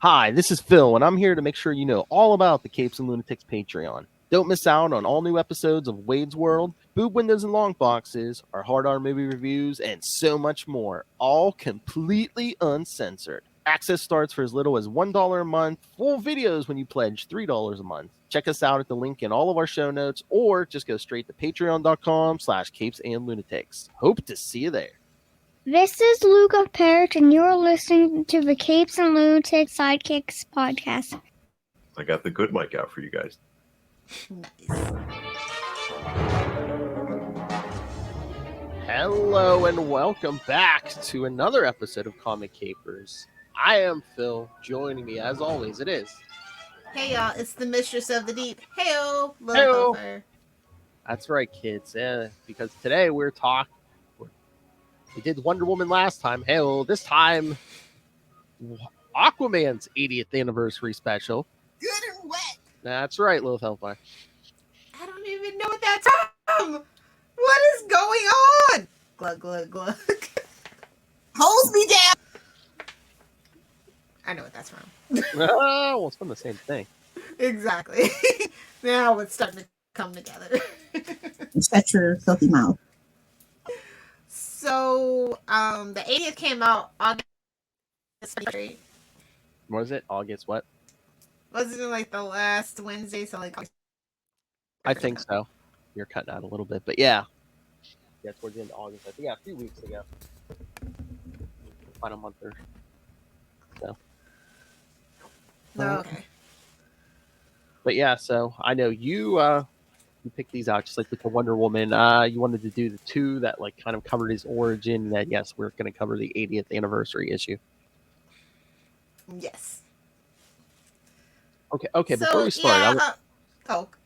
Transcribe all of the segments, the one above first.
Hi, this is Phil, and I'm here to make sure you know all about the Capes and Lunatics Patreon. Don't miss out on all new episodes of Wade's World, Boob Windows and Long Boxes, our Hard R movie reviews, and so much more, all completely uncensored. Access starts for as little as $1 a month, full videos when you pledge $3 a month. Check us out at the link in all of our show notes, or just go straight to patreon.com/capesandlunatics. Hope to see you there. This is Luca Parrott, and you're listening to the Capes and Lunatics Sidekicks Podcast. I got the good mic out for you guys. Nice. Hello and welcome back to another episode of Comic Capers. I am Phil. Joining me, as always, it is. Hey y'all, it's the Mistress of the Deep. Heyo, Heyo. Hellfire. That's right, kids. Because today we did Wonder Woman last time. Hey, this time, Aquaman's 80th anniversary special. Good and wet. That's right, Lilith Hellfire. I don't even know what that's from. What is going on? Glug, glug, glug. Holds me down. I know what that's from. Oh, well, it's from the same thing. Exactly. Now it's starting to come together. Shut your filthy mouth. So, the 80th came out August 23rd. What is it? August what? Wasn't it like the last Wednesday? So like, I think so. You're cutting out a little bit, but yeah. Yeah, towards the end of August. I think, yeah, a few weeks ago. Final month or so. No, okay. But yeah, so I know you picked these out just like with the Wonder Woman. You wanted to do the two that like kind of covered his origin. That yes, we're going to cover the 80th anniversary issue. Yes. Okay. So, Before we start, yeah,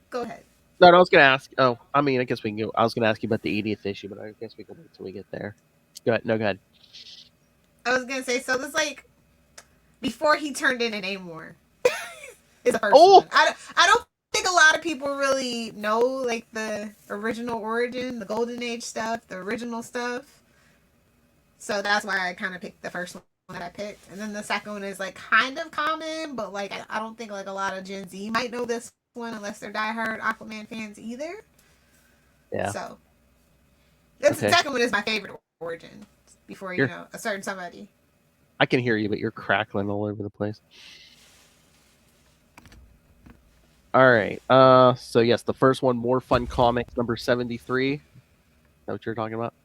go ahead. No, I was going to ask. Oh, I mean, I guess we can go. I was going to ask you about the 80th issue, but I guess we can wait till we get there. Go ahead. No, go ahead. I was gonna say, so this like before he turned into Namor is the first Oh! one. I don't think a lot of people really know like the original origin, the Golden Age stuff, the original stuff. So that's why I kind of picked the first one that I picked, and then the second one is like kind of common, but like I don't think like a lot of Gen Z might know this one unless they're diehard Aquaman fans either. Yeah. So the Okay. second one is my favorite origin. Before you know a certain somebody. I can hear you, but you're crackling all over the place. All right. So yes, the first one, More Fun Comics, number 73. Is that what you're talking about?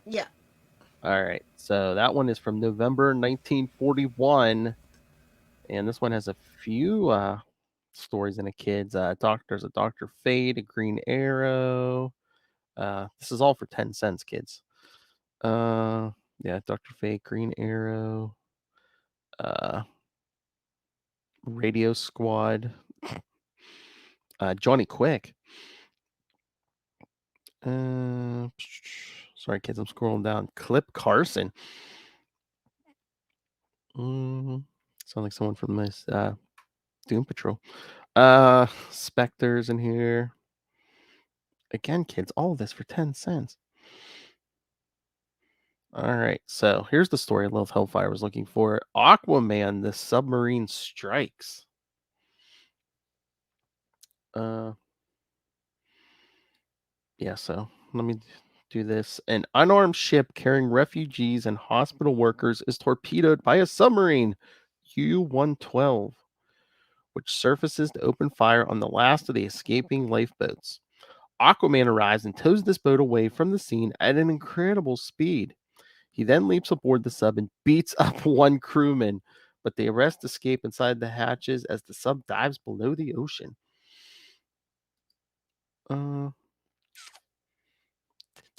Yeah. All right. So that one is from November 1941, and this one has a few stories in it, kids. There's a Dr. Fate, a Green Arrow. This is all for 10 cents, kids. Yeah, Dr. Fate, Green Arrow, Radio Squad, Johnny Quick. Sorry, kids, I'm scrolling down. Clip Carson. Sound like someone from this Doom Patrol. Spectre's in here. Again, kids, all of this for 10 cents. All right, so here's the story Love Hellfire was looking for. Aquaman, the submarine strikes. Yeah, so let me do this. An unarmed ship carrying refugees and hospital workers is torpedoed by a submarine, U-112, which surfaces to open fire on the last of the escaping lifeboats. Aquaman arrives and tows this boat away from the scene at an incredible speed. He then leaps aboard the sub and beats up one crewman, but the rest escape inside the hatches as the sub dives below the ocean. Did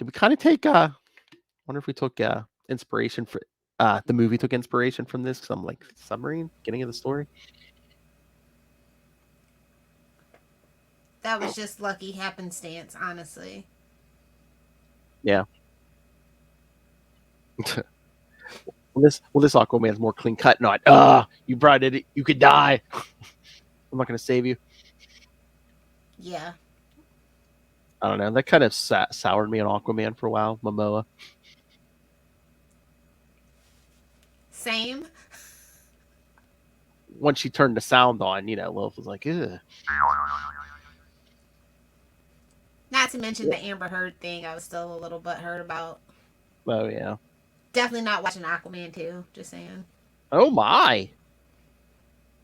we kind of take wonder if we took inspiration for the movie took inspiration from this? Because I'm like submarine, getting of the story. That was just lucky happenstance, honestly. Yeah. This Aquaman's more clean cut. Not you brought it. You could die. I'm not gonna save you. Yeah. I don't know. That kind of soured me on Aquaman for a while. Momoa. Same. once she turned the sound on, Lilith was like, ugh. Not to mention the Amber Heard thing, I was still a little butthurt about. Oh, yeah. Definitely not watching Aquaman 2, just saying. Oh, my.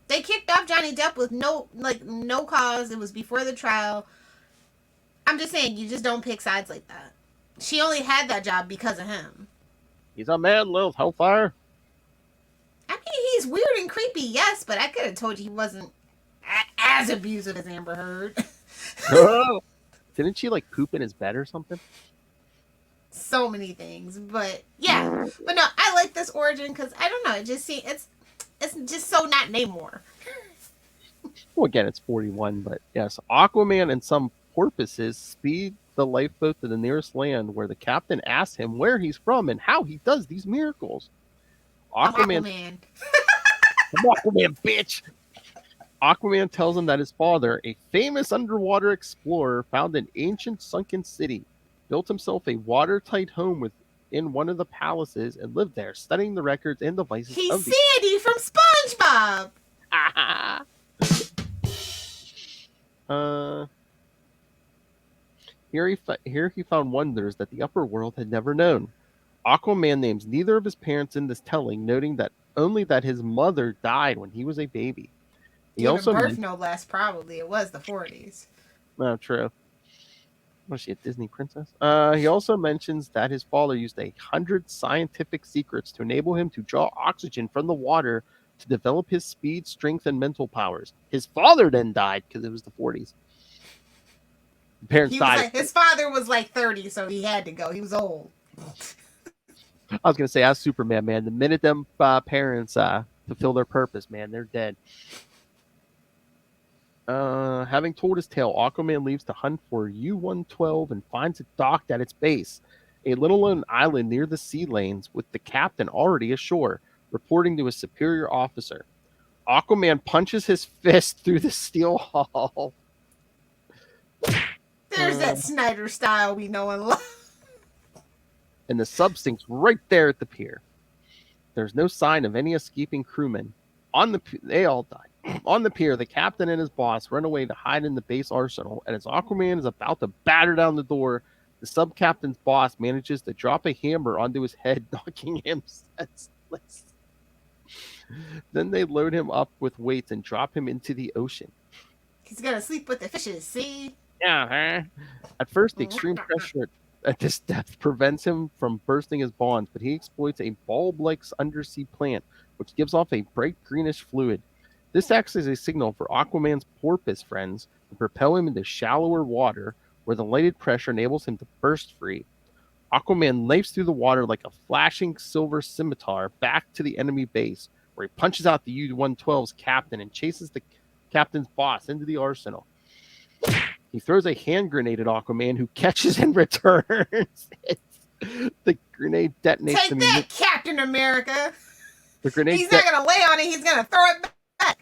They kicked off Johnny Depp with no cause. It was before the trial. I'm just saying, you just don't pick sides like that. She only had that job because of him. He's a man, Lilith Hellfire. I mean, he's weird and creepy, yes, but I could have told you he wasn't as abusive as Amber Heard. Didn't she, poop in his bed or something? So many things, but yeah. But no, I like this origin because, I don't know, it's just so not Namor. Well, again, it's 41, but yes, Aquaman and some porpoises speed the lifeboat to the nearest land where the captain asks him where he's from and how he does these miracles. Aquaman. I'm Aquaman, bitch! Aquaman tells him that his father, a famous underwater explorer, found an ancient sunken city, built himself a watertight home within one of the palaces, and lived there, studying the records and devices He's of the... Sandy from SpongeBob! Here he found wonders that the upper world had never known. Aquaman names neither of his parents in this telling, noting that only that his mother died when he was a baby. He Giving also birth, no less, probably. It was the 40s. No, true. Was she a Disney princess? He also mentions that his father used 100 scientific secrets to enable him to draw oxygen from the water to develop his speed, strength, and mental powers. His father then died because it was the 40s. Parents died. His father was 30, so he had to go. He was old. I was going to say, as Superman, man, the minute them parents fulfill their purpose, man, they're dead. Having told his tale, Aquaman leaves to hunt for U-112 and finds it docked at its base, a little lone island near the sea lanes, with the captain already ashore, reporting to his superior officer. Aquaman punches his fist through the steel hull. There's that Snyder style we know and love. And the sub sinks right there at the pier. There's no sign of any escaping crewmen. They all died. On the pier, the captain and his boss run away to hide in the base arsenal, and as Aquaman is about to batter down the door, the sub-captain's boss manages to drop a hammer onto his head, knocking him senseless. Then they load him up with weights and drop him into the ocean. He's gonna sleep with the fishes, see? Yeah, huh? At first, the extreme pressure at this depth prevents him from bursting his bonds, but he exploits a bulb-like undersea plant, which gives off a bright greenish fluid. This acts as a signal for Aquaman's porpoise friends to propel him into shallower water, where the lighted pressure enables him to burst free. Aquaman leaps through the water like a flashing silver scimitar back to the enemy base, where he punches out the U-112's captain and chases the captain's boss into the arsenal. He throws a hand grenade at Aquaman, who catches and returns. The grenade detonates. Take that, Captain America! The grenade. He's not gonna lay on it. He's gonna throw it back.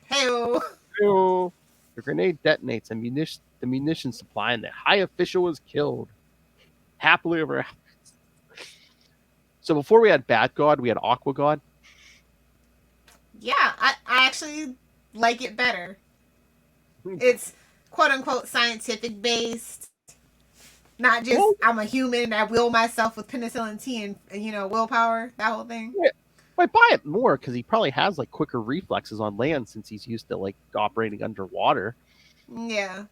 Hey-o. The grenade detonates and the munition supply, and the high official is killed. Happily ever after. So before we had Bat God, we had Aqua God. Yeah, I actually like it better. It's quote-unquote scientific based. Not just, I'm a human, I will myself with penicillin T and, willpower, that whole thing. Yeah. I buy it more because he probably has quicker reflexes on land since he's used to operating underwater. Yeah.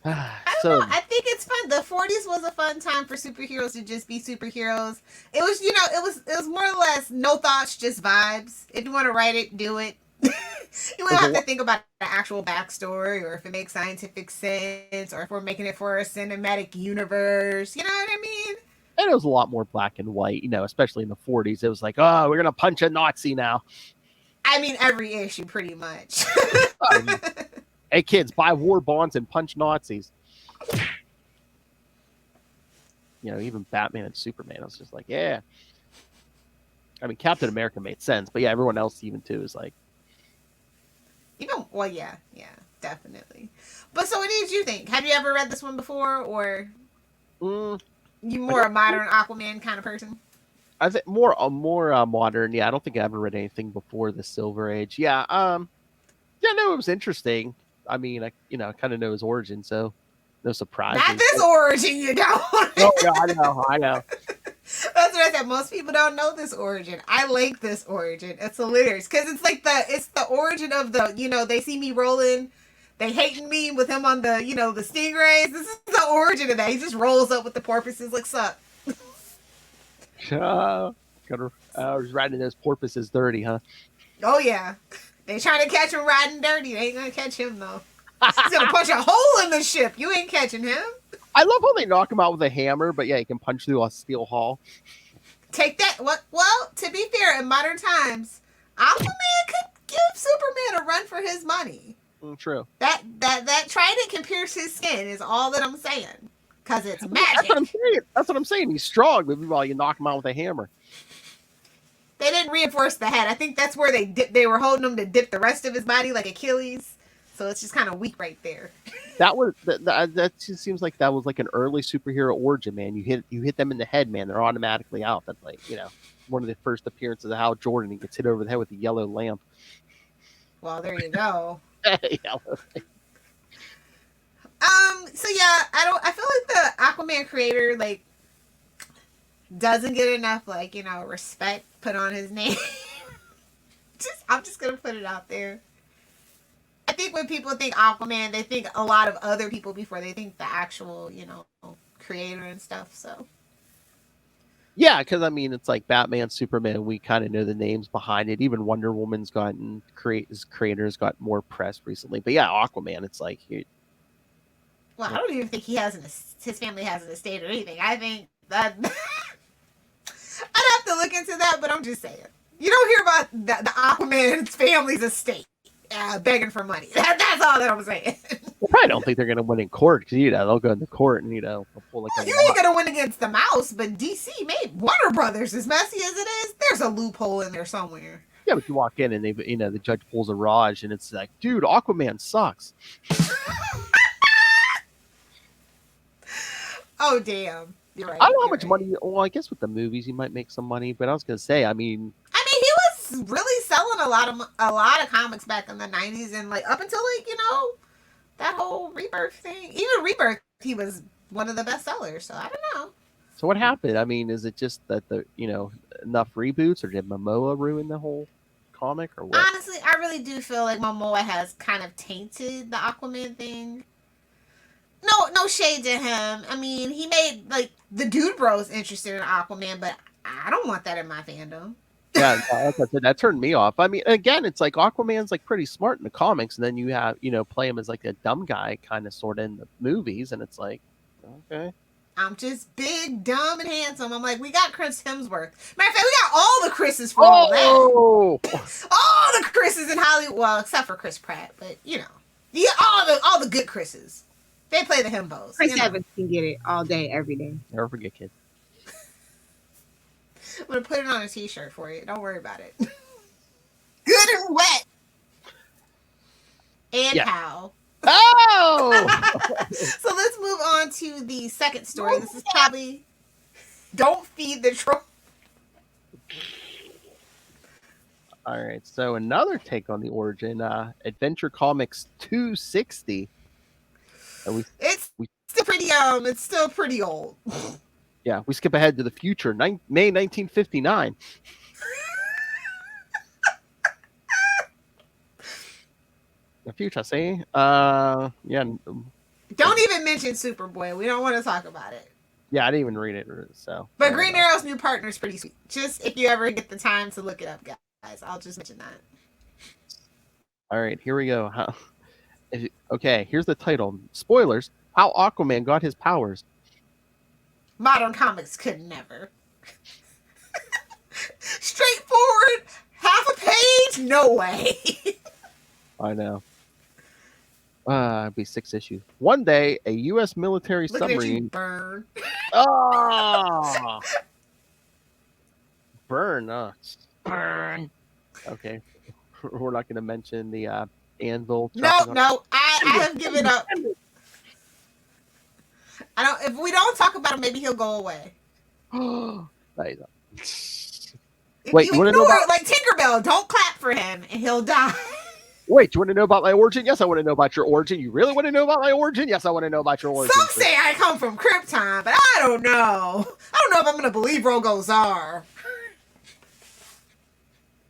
I don't know. I think it's fun. The 40s was a fun time for superheroes to just be superheroes. It was, it was more or less no thoughts, just vibes. If you want to write it, do it. You don't have to think about the actual backstory or if it makes scientific sense or if we're making it for a cinematic universe. You know what I mean? And it was a lot more black and white, especially in the 40s. It was like, oh, we're going to punch a Nazi now. I mean, every issue, pretty much. Hey, kids, buy war bonds and punch Nazis. Even Batman and Superman, I was just like, yeah. I mean, Captain America made sense, but yeah, everyone else even too is like. Well, yeah, definitely. But so what did you think? Have you ever read this one before, or you more a modern Aquaman kind of person? I think more modern. Yeah, I don't think I ever read anything before the Silver Age. Yeah, yeah, no, it was interesting. I mean, I kind of know his origin, so no surprises. Not this origin, you don't. Oh, yeah, I know. That's what I said. Most people don't know this origin. I like this origin. It's hilarious because it's the origin of the they see me rolling, they hating me with him on the the stingrays. This is the origin of that. He just rolls up with the porpoises like suck. I was riding those porpoises dirty, huh? Oh yeah, they trying to catch him riding dirty. They ain't gonna catch him though. He's gonna punch a hole in the ship. You ain't catching him. I love how they knock him out with a hammer, but yeah, he can punch through a steel hull. Take that. What? Well, to be fair, in modern times, Aquaman could give Superman a run for his money. True. That trident can pierce his skin. Is all that I'm saying. Cause it's magic. That's what I'm saying. He's strong, but meanwhile, you knock him out with a hammer. They didn't reinforce the head. I think that's where they were holding him to dip the rest of his body, like Achilles. So it's just kind of weak right there. That just seems like that was like an early superhero origin, man. You hit them in the head, man. They're automatically out. That's like one of the first appearances of Hal Jordan. He gets hit over the head with a yellow lamp. Well, there you go. Yellow. So yeah, I feel like the Aquaman creator doesn't get enough respect put on his name. I'm just gonna put it out there. I think when people think Aquaman, they think a lot of other people before they think the actual, creator and stuff. So Yeah, because I mean, it's like Batman, Superman. We kind of know the names behind it. Even Wonder Woman's his creators got more press recently. But yeah, Aquaman. It's like well, I don't even think his family has an estate or anything. I think that I'd have to look into that, but I'm just saying. You don't hear about the Aquaman's family's estate begging for money. That's all that I'm saying. I probably don't think they're going to win in court because they'll go into court and they'll pull like you ain't going to win against the mouse, but DC made Warner Brothers as messy as it is. There's a loophole in there somewhere. Yeah, but you walk in and the judge pulls a Raj and it's like, dude, Aquaman sucks. Oh damn. You're right. I don't know how much money. Well, I guess with the movies he might make some money, but I was gonna say, I mean, he was really selling a lot of comics back in the 90s and up until that whole Rebirth thing. Even Rebirth, he was one of the best sellers. So I don't know. So what happened? I mean, is it just that enough reboots, or did Momoa ruin the whole comic, or what? Honestly, I really do feel like Momoa has kind of tainted the Aquaman thing. No shade to him. I mean, he made the Dude Bros interested in Aquaman, but I don't want that in my fandom. Yeah, like I said, that turned me off. I mean, again, it's like Aquaman's pretty smart in the comics, and then you have play him as a dumb guy, kind of sort of in the movies, and it's like, okay. I'm just big, dumb, and handsome. I'm like, we got Chris Hemsworth. Matter of fact, we got all the Chris's for all that. All the Chris's in Hollywood. Well, except for Chris Pratt, but all the good Chris's. They play the himbos. Chris Evans can get it all day, every day. Never forget, kid. I'm going to put it on a t-shirt for you. Don't worry about it. Good and wet. And how. Oh! So let's move on to the second story. This is probably Don't Feed the Troll. All right. So another take on the origin, Adventure Comics 260. It's still pretty old. Yeah, we skip ahead to the future, May 1959. The future, see? Yeah. Don't even mention Superboy. We don't want to talk about it. Yeah, I didn't even read it. So, but Green Arrow's new partner is pretty sweet. Just if you ever get the time to look it up, guys, I'll just mention that. All right, here we go. Okay, here's the title. Spoilers: How Aquaman Got His Powers. Modern comics could never. Straightforward, half a page, no way. I know. It'd be 6 issues. One day, a U.S. military Look submarine. at you burn. Oh! Burn. Burn. Okay. We're not going to mention the anvil. No. I have given up. If we don't talk about him, maybe he'll go away. No, If Wait, you you wanna ignore know it like Tinkerbell, don't clap for him and he'll die. Wait, do you want to know about my origin? Yes, I want to know about your origin. You really want to know about my origin? Yes, I want to know about your origin. Some say I come from Krypton, but I don't know. I don't know if I'm going to believe Rogozar.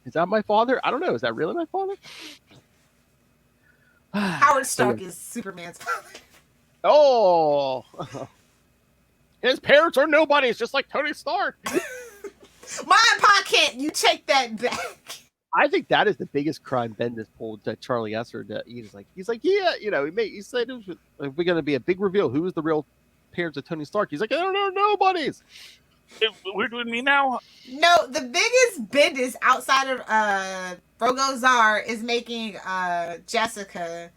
Is that my father? I don't know. Is that really my father? Howard Stark is Superman's father. Oh. His parents are nobodies, just like Tony Stark. My pa can't. You take that back. I think that is the biggest crime Bendis pulled to Charlie Esser to eat. He's like, yeah, he said it was we're going to be a big reveal. Who is the real parents of Tony Stark? He's like, I don't know, nobodies. We're doing me now? No, the biggest Bendis outside of Rogozar is making Jessica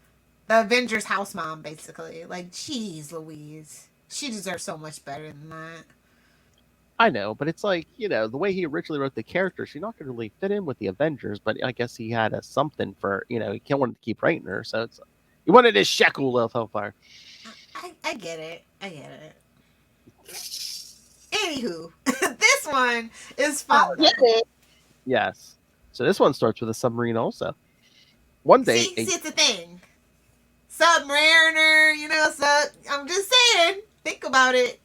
the Avengers house mom, basically. Like, jeez Louise. She deserves so much better than that. I know, but it's like, the way he originally wrote the character, she's not going to really fit in with the Avengers, but I guess he had something for, he can't want to keep writing her, so it's, he wanted his shekel of hellfire. I get it. Anywho, this one is fun. Yes. So this one starts with a submarine also. One day... See, it's a thing. Submariner, so I'm just saying, think about it.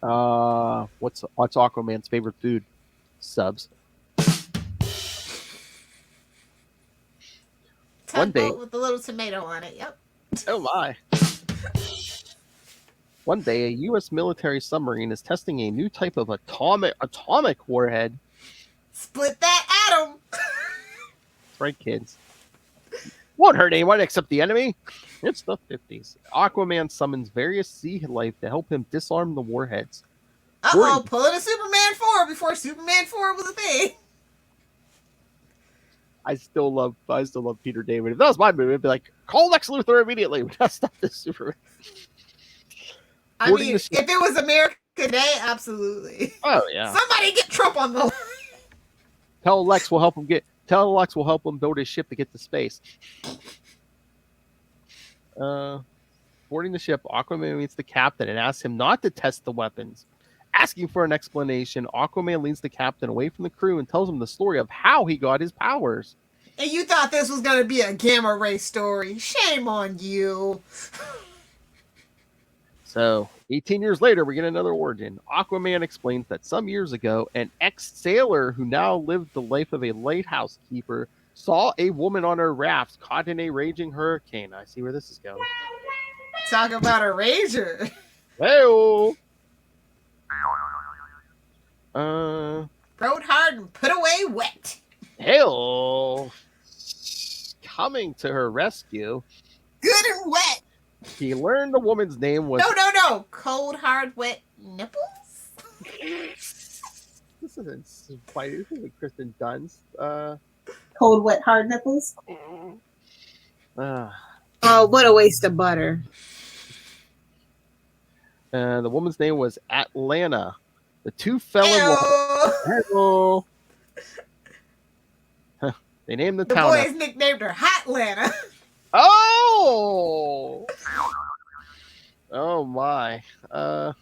What's Aquaman's favorite food? Subs. One day with a little tomato on it. Yep. Oh my. One day, a U.S. military submarine is testing a new type of atomic warhead. Split that atom. That's right, kids. Won't hurt anyone except the enemy. It's the 50s. Aquaman summons various sea life to help him disarm the warheads. Uh-oh, pulling a Superman 4 before Superman 4 was a thing. I still love Peter David. If that was my movie, I'd be like, call Lex Luthor immediately. We gotta stop this Superman. I mean, if it was America today, absolutely. Oh yeah. Somebody get Trump on the line. Tell Lex we'll help him build his ship to get to space. Boarding the ship, Aquaman meets the captain and asks him not to test the weapons. Asking for an explanation, Aquaman leads the captain away from the crew and tells him the story of how he got his powers. And you thought this was going to be a gamma ray story. Shame on you. So, 18 years later, we get another origin. Aquaman explains that some years ago, an ex-sailor who now lived the life of a lighthouse keeper saw a woman on her raft caught in a raging hurricane. I see where this is going. Talk about a rager. Hey-oh! Rode hard and put away wet. Hey-oh! Coming to her rescue. Good and wet. He learned the woman's name was... No. Cold, hard, wet nipples? This isn't spicy. This isn't Kristen Dunst. Cold, wet, hard nipples. Oh, what a waste of butter. The woman's name was Atlanta. The two fell in love. Hello. They named the town. The boys nicknamed her Hotlanta. Oh! Oh my. The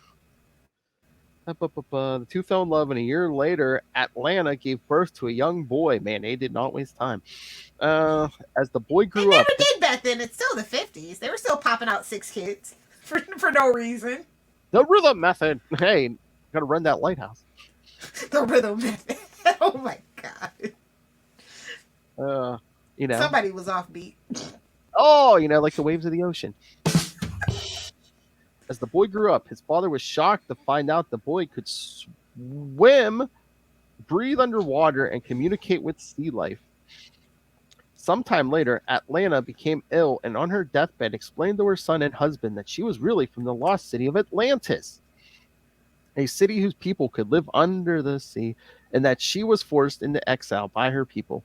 two fell in love, and a year later, Atlanta gave birth to a young boy. Man, they did not waste time. As the boy grew up... They never did back then. It's still the 50s. They were still popping out 6 kids for no reason. The rhythm method. Hey, gotta run that lighthouse. The rhythm method. Oh my god. Somebody was offbeat. Oh, like the waves of the ocean. As the boy grew up, his father was shocked to find out the boy could swim, breathe underwater, and communicate with sea life. Sometime later, Atlanta became ill and on her deathbed explained to her son and husband that she was really from the lost city of Atlantis, a city whose people could live under the sea, and that she was forced into exile by her people.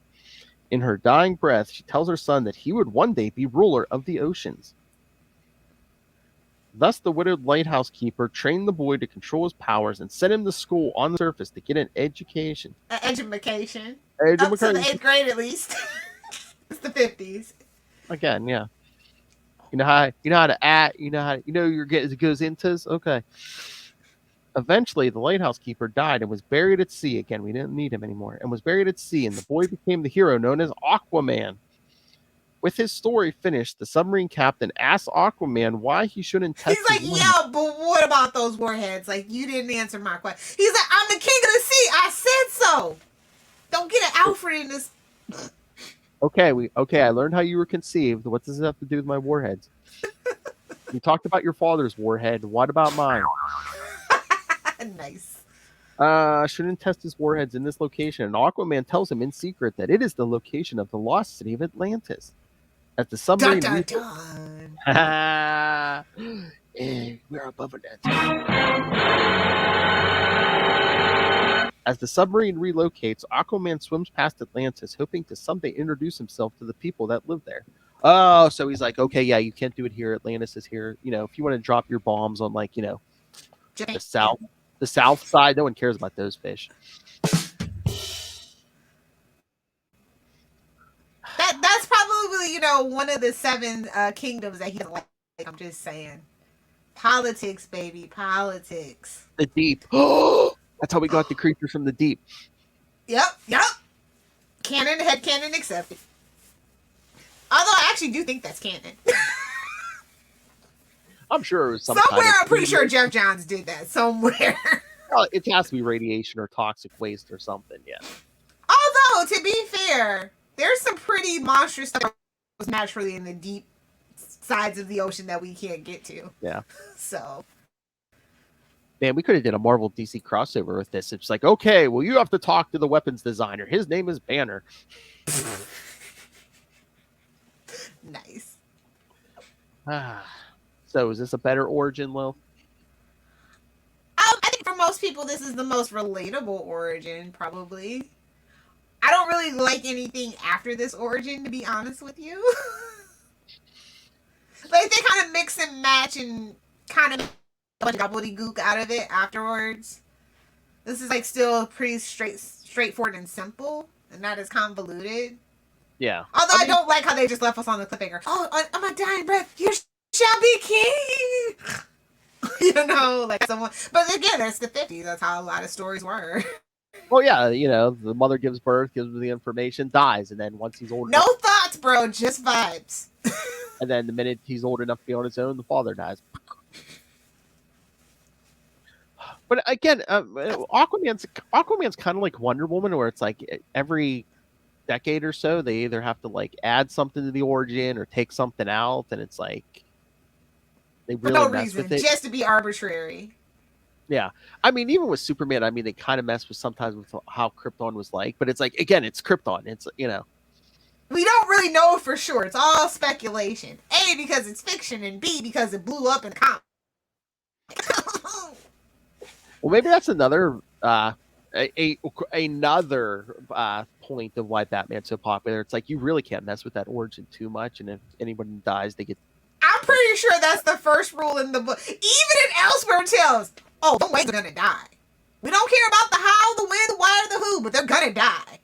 In her dying breath, she tells her son that he would one day be ruler of the oceans. Thus, the widowed lighthouse keeper trained the boy to control his powers and sent him to school on the surface to get an education. Education. Up to the 8th grade, at least. It's the 50s. Again, yeah. You know how to act. It goes into. Okay. Eventually, the lighthouse keeper died and was buried at sea. Again, we didn't need him anymore. And was buried at sea, and the boy became the hero known as Aquaman. With his story finished, the submarine captain asked Aquaman why he shouldn't test He's like, his yeah, but what about those warheads? Like, you didn't answer my question. He's like, I'm the king of the sea. I said so. Don't get an Alfred in this. Okay, I learned how you were conceived. What does it have to do with my warheads? You talked about your father's warhead. What about mine? Nice. Shouldn't test his warheads in this location. And Aquaman tells him in secret that it is the location of the lost city of Atlantis. As the submarine Dun, dun, dun. we're above it. As the submarine relocates, Aquaman swims past Atlantis, hoping to someday introduce himself to the people that live there. Oh, so he's like, okay, yeah, you can't do it here. Atlantis is here. You know, if you want to drop your bombs on, like, you know, the south side, no one cares about those fish. That's probably, you know, one of the 7 kingdoms that he doesn't like. I'm just saying. Politics, baby. Politics. The deep. That's how we got the creatures from the deep. Yep. Headcanon accepted. Although I actually do think that's canon. I'm sure it was somewhere. I'm pretty sure Jeff Johns did that somewhere. Well, it has to be radiation or toxic waste or something, yeah. Although, to be fair, there's some pretty monstrous stuff that was naturally in the deep sides of the ocean that we can't get to. Yeah. So. Man, we could have did a Marvel DC crossover with this. It's like, okay, well, you have to talk to the weapons designer. His name is Banner. Nice. So, is this a better origin, Lil? I think for most people, this is the most relatable origin, probably. I don't really like anything after this origin, to be honest with you. Like, they kind of mix and match and kind of a bunch of gobbledygook out of it afterwards. This is, like, still pretty straightforward and simple, and not as convoluted. Yeah. Although I don't like how they just left us on the cliffhanger. Oh, on my dying breath, you shall be king. You know, like someone. But again, that's the 50s. That's how a lot of stories were. Well, yeah, you know, the mother gives birth, gives the information, dies, and then once he's old No enough, thoughts, bro. Just vibes. and then the minute he's old enough to be on his own, the father dies. But again, Aquaman's kind of like Wonder Woman, where it's like every decade or so they either have to like add something to the origin or take something out, and it's like they really for no mess reason, with it just to be arbitrary. Yeah, I mean, even with Superman, I mean, they kind of mess with sometimes with how Krypton was like, but it's like, again, it's Krypton. It's, you know, we don't really know for sure. It's all speculation. A, because it's fiction, and B, because it blew up in the comics. Well, maybe that's another another point of why Batman's so popular. It's like you really can't mess with that origin too much, and if anyone dies, they get. I'm pretty sure that's the first rule in the book. Even in Elseworld Tales, oh, the Wayne's gonna die. We don't care about the how, the when, the why, or the who, but they're gonna die.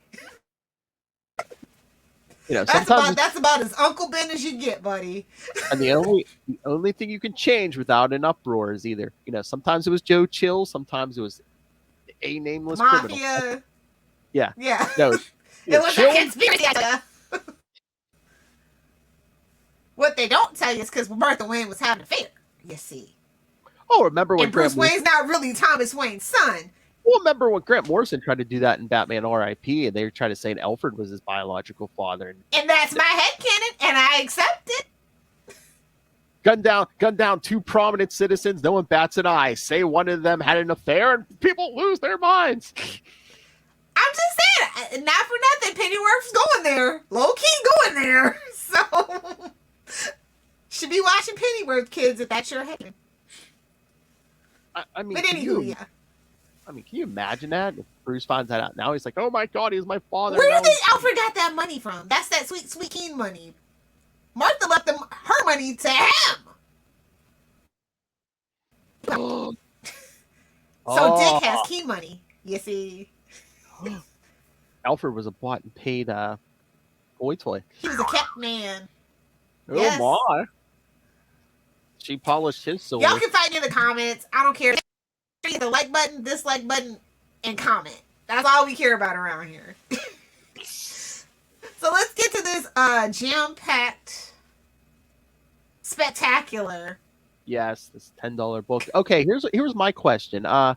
You know, that's about as Uncle Ben as you get, buddy. And the only thing you can change without an uproar is either, you know, sometimes it was Joe Chill, sometimes it was a nameless Mafia. criminal. Yeah. it No, was Chill, a conspiracy idea. What they don't tell you is because Martha Wayne was having an affair. You see. Oh, remember when and Bruce Wayne's not really Thomas Wayne's son. Well, remember when Grant Morrison tried to do that in Batman R.I.P. and they were trying to say Alfred was his biological father. And that's my headcanon, and I accept it. Gun down 2 prominent citizens. No one bats an eye. Say one of them had an affair, and people lose their minds. I'm just saying, not for nothing. Pennyworth's going there, low key going there. So should be watching Pennyworth, kids, if that's your headcanon. I mean, but anywho, yeah. I mean, can you imagine that? If Bruce finds that out now, he's like, "Oh my God, he's my father." Where do you think Alfred got that money from? That's that sweet, sweet Keen money. Martha left her money to him. So Dick has Keen money. You see. Alfred was a bought and paid boy toy. He was a kept man. Oh yes. My! She polished his sword. Y'all can fight me in the comments. I don't care. hit the like button, dislike button, and comment. That's all we care about around here. So let's get to this jam-packed, spectacular. Yes, this $10 book. Okay, here's my question. I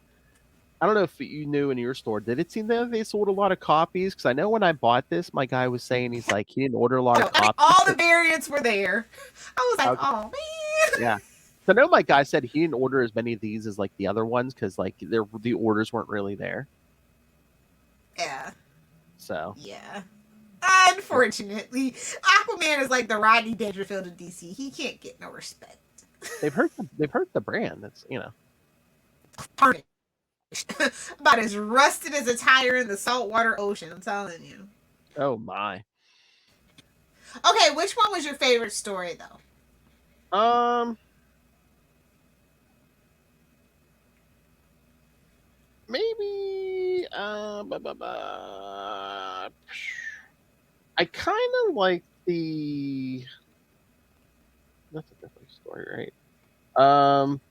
don't know if you knew in your store, did it seem that they sold a lot of copies? Because I know when I bought this, my guy was saying he's like he didn't order a lot of copies. All the variants were there. I was like, Okay. oh man. Yeah. So I know my guy said he didn't order as many of these as like the other ones because like the orders weren't really there. Yeah. So Yeah. Unfortunately, Aquaman is like the Rodney Dangerfield of DC. He can't get no respect. they've hurt the brand. That's Tarnished. About as rusted as a tire in the saltwater ocean. I'm telling you. Oh my. Okay, which one was your favorite story though? Maybe I kind of like that's a different story, right?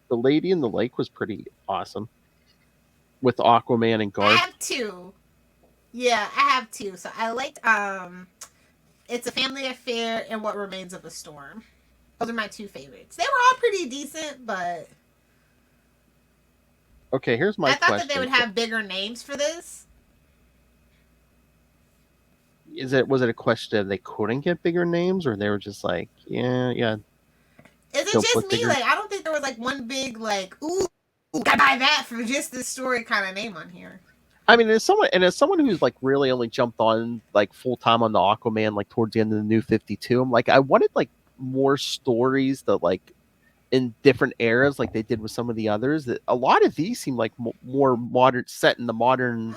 The Lady in the Lake was pretty awesome with Aquaman and I Garth. have two. Yeah, I have two. So I liked It's a Family Affair and What Remains of a Storm. Those are my two favorites. They were all pretty decent, but Okay, here's my I thought question. that they would have bigger names for this. Was it a question of they couldn't get bigger names, or they were just like, yeah? Is it Don't just put me? bigger- Like, I don't think there was like one big like, ooh, gotta buy that for just this story kind of name on here. I mean, as someone who's like really only jumped on like full time on the Aquaman like towards the end of the New 52, I'm like, I wanted like more stories that like in different eras, like they did with some of the others. That a lot of these seem like more modern, set in the modern.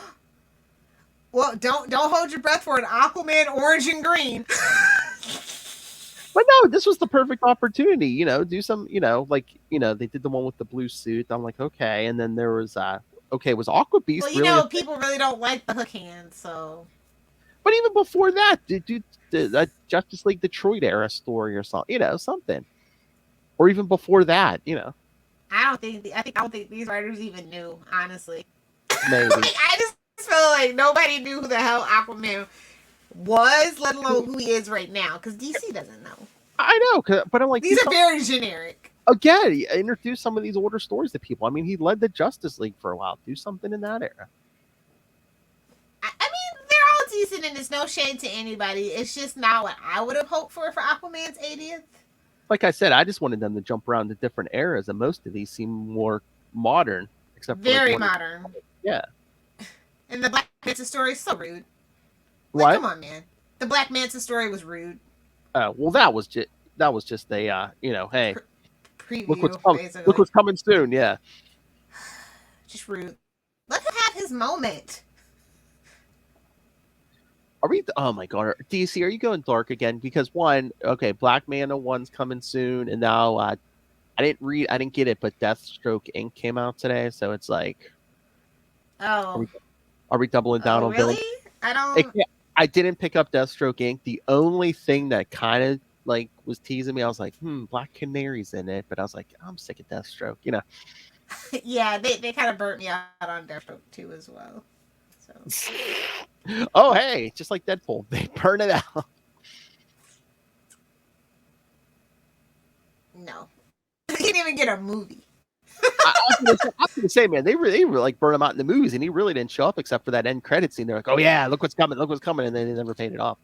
Well, don't hold your breath for an Aquaman Orange and Green. But no, this was the perfect opportunity. Do some. They did the one with the blue suit. I'm like, okay, and then there was was Aqua Beast Well, really? people really don't like the hook hand, so. But even before that, did that Justice League Detroit era story or something? Something. Or even before that, I don't think these writers even knew, honestly. maybe. Like, I just feel like nobody knew who the hell Aquaman was, let alone who he is right now, because DC doesn't know. I know, but I'm like, These are very generic. Again, introduce some of these older stories to people. I mean, he led the Justice League for a while. Do something in that era. I mean, they're all decent, and there's no shade to anybody. It's just not what I would have hoped for Aquaman's 80th. Like I said, I just wanted them to jump around to different eras, and most of these seem more modern, except for Very like modern. Yeah. And the Black Manta story is so rude. What? Like, come on, man. The Black Manta story was rude. Well, that was just a hey, Preview, look what's coming soon. Yeah. Just rude. Let him have his moment. Are we? Oh my God, DC, are you going dark again? Because Black Manta 1's coming soon, and now I didn't get it, but Deathstroke Inc. came out today, so it's like, Oh, are we doubling down on really? villains? I didn't pick up Deathstroke Inc. The only thing that kind of like was teasing me, I was like, Black Canary's in it, but I was like, I'm sick of Deathstroke, Yeah, they kind of burnt me out on Deathstroke too as well. So. Oh, hey, just like Deadpool, they burn it out. No, he didn't even get a movie. I was gonna say, man, they really like burn him out in the movies, and he really didn't show up except for that end credit scene. They're like, oh yeah, look what's coming, and then they never paid it off.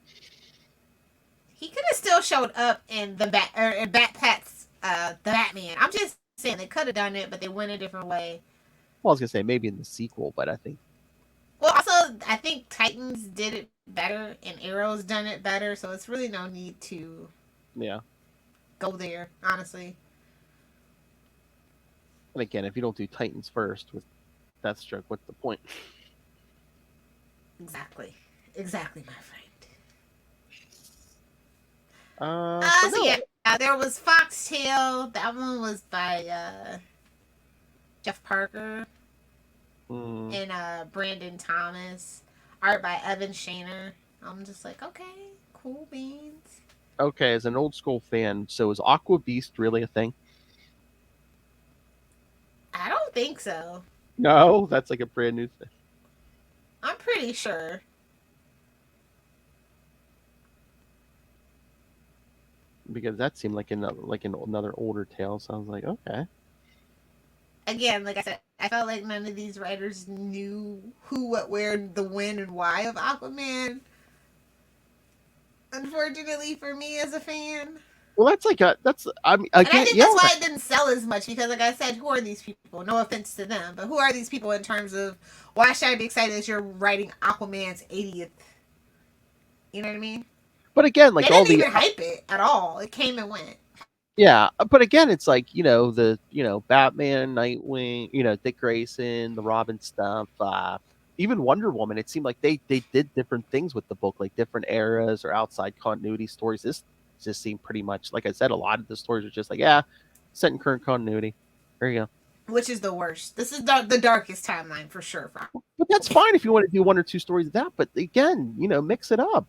He could have still showed up in the Batman's the Batman. I'm just saying they could have done it, but they went a different way. Well, I was gonna say maybe in the sequel, but I think. Well, also I think Titans did it better and Arrow's done it better, so it's really no need to. Yeah. Go there, honestly. And again, if you don't do Titans first with Deathstroke, what's the point? Exactly, my friend. So yeah, there was Foxtail. That one was by Jeff Parker and Brandon Thomas. Art by Evan Shaner. I'm just like, okay, cool beans. Okay, as an old school fan, so is Aqua Beast really a thing? I don't think so. No, that's like a brand new thing. I'm pretty sure. Because that seemed like another older tale. So I was like, okay. Again, like I said, I felt like none of these writers knew who, what, where, the when, and why of Aquaman. Unfortunately for me as a fan. Well, I mean, And again, I think that's why it didn't sell as much, because like I said, who are these people? No offense to them, but who are these people in terms of why should I be excited that you're writing Aquaman's 80th? You know what I mean? But again, like they all didn't the even hype it at all. It came and went. yeah, but again, it's like Batman, Nightwing, Dick Grayson, the Robin stuff, even Wonder Woman. It seemed like they did different things with the book, like different eras or outside continuity stories. This just seemed pretty much, like I said, a lot of the stories are just like, yeah, set in current continuity. There you go. Which is the worst. This is the darkest timeline for sure. But that's fine if you want to do one or two stories of that. But again, mix it up.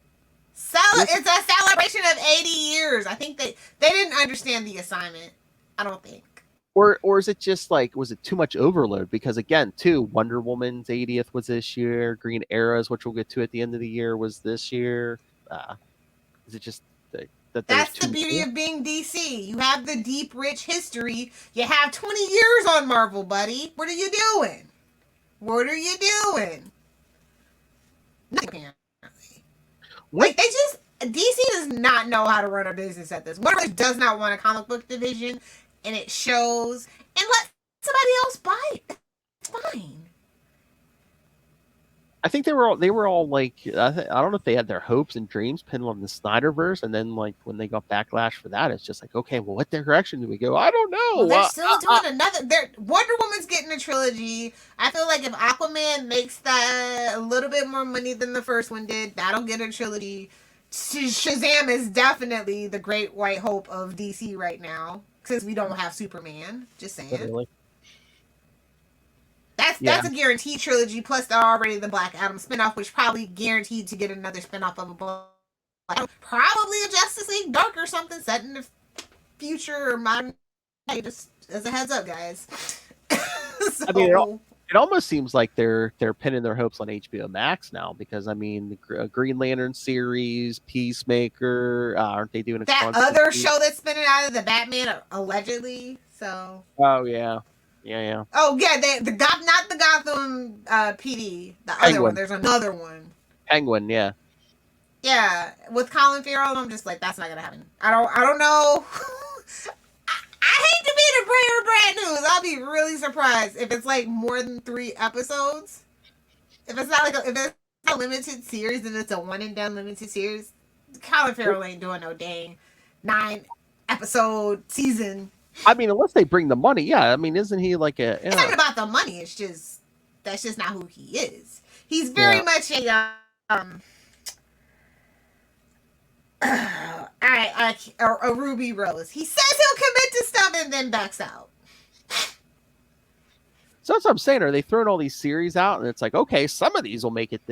It's a celebration of 80 years. I think they didn't understand the assignment. I don't think. Or is it just like, was it too much overload? Because again, too, Wonder Woman's 80th was this year. Green Arrows, which we'll get to at the end of the year, was this year. Is it just that that's the beauty of being DC? You have the deep, rich history. You have 20 years on Marvel, buddy. What are you doing? Nothing. Like, DC does not know how to run a business at this. Warner does not want a comic book division, and it shows. And let somebody else buy it. It's fine. I think they were all like, I don't know if they had their hopes and dreams pinned on the Snyderverse, and then like when they got backlash for that, it's just like, okay, well, what direction do we go? I don't know. Well, they're still doing another. Wonder Woman's getting a trilogy. I feel like if Aquaman makes that a little bit more money than the first one did, that'll get a trilogy. Shazam is definitely the great white hope of DC right now, since we don't have Superman. Just saying. Literally. That's a guaranteed trilogy. Plus, they're already the Black Adam spinoff, which probably guaranteed to get another spinoff of a Black Adam. Probably a Justice League Dark or something set in the future or modern. Just as a heads up, guys. So, I mean, it almost seems like they're pinning their hopes on HBO Max now, because I mean, the Green Lantern series, Peacemaker, aren't they doing that other show that's spinning out of the Batman allegedly? So. Oh yeah. Yeah. Oh yeah, not the Gotham PD, the Penguin. other one. There's another one. Penguin, yeah. Yeah, with Colin Farrell, I'm just like, that's not gonna happen. I don't know. I hate to be the bringer of bad news. I'll be really surprised if it's like more than 3 episodes. If it's not if it's a limited series and it's a one and done limited series, Colin Farrell ain't doing no dang 9 episode season. I mean, unless they bring the money, yeah. I mean, isn't he like a? It's not about the money. It's just that's just not who he is. He's very much a a Ruby Rose. He says he'll commit to stuff and then backs out. So that's what I'm saying. Are they throwing all these series out, and it's like, okay, some of these will make it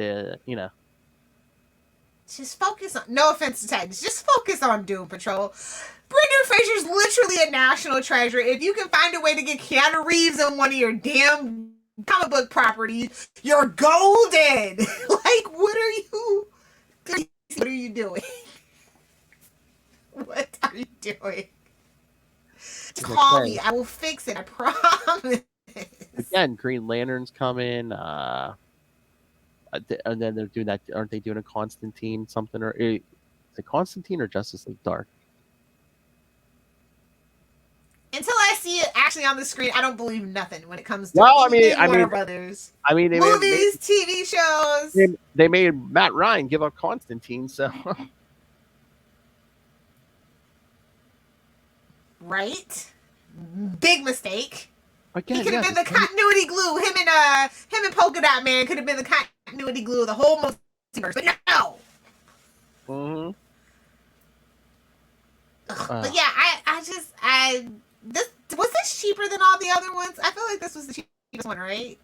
Just focus on. No offense to Titans. Just focus on Doom Patrol. Brendan Fraser's literally a national treasure. If you can find a way to get Keanu Reeves on one of your damn comic book properties, you're golden. Like, what are you doing? What are you doing? Just call me. I will fix it. I promise. Again, Green Lantern's coming. And then they're doing that. Aren't they doing a Constantine something? Or is it Constantine or Justice League Dark? Until I see it actually on the screen, I don't believe nothing when it comes to Warner Brothers. I mean, movies, TV shows. They made Matt Ryan give up Constantine, so right, big mistake. Again, he could have been the continuity glue. Him and Polka Dot Man could have been the continuity glue of the whole multiverse, but no. Mm-hmm. But yeah, was this cheaper than all the other ones? I feel like this was the cheapest one, right?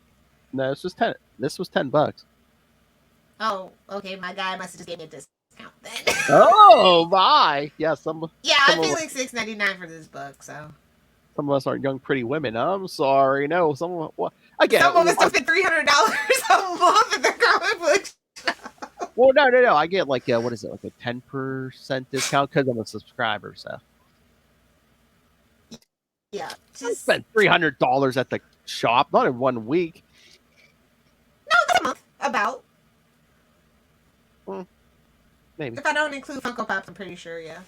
No, this was $10. Oh, okay. My guy must have just gave me a discount then. Oh my! Yeah, I feel like $6.99 for this book. So some of us aren't young, pretty women. I'm sorry, no. I get Some of it. us don't spend $300 a month at the comic book. Well, no. I get like what is it, like a 10% discount because I'm a subscriber. So Yeah, I just spent $300 at the shop, not in 1 week. no, that's a month. About. Maybe. If I don't include Funko Pops, I'm pretty sure. Yeah.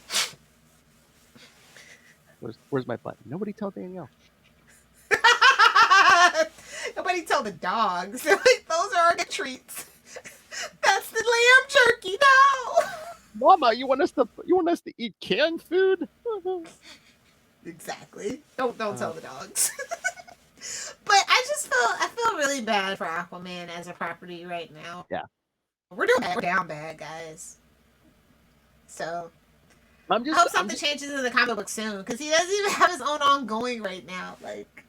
Where's my button? Nobody tell Danielle. Nobody tell the dogs. Like, those are the treats. That's the lamb jerky. No. Mama, you want us to eat canned food? Exactly. Don't tell the dogs. But I feel really bad for Aquaman as a property right now. Yeah. We're doing bad. We're down bad, guys. So I hope something changes in the comic book soon, because he doesn't even have his own ongoing right now. Like,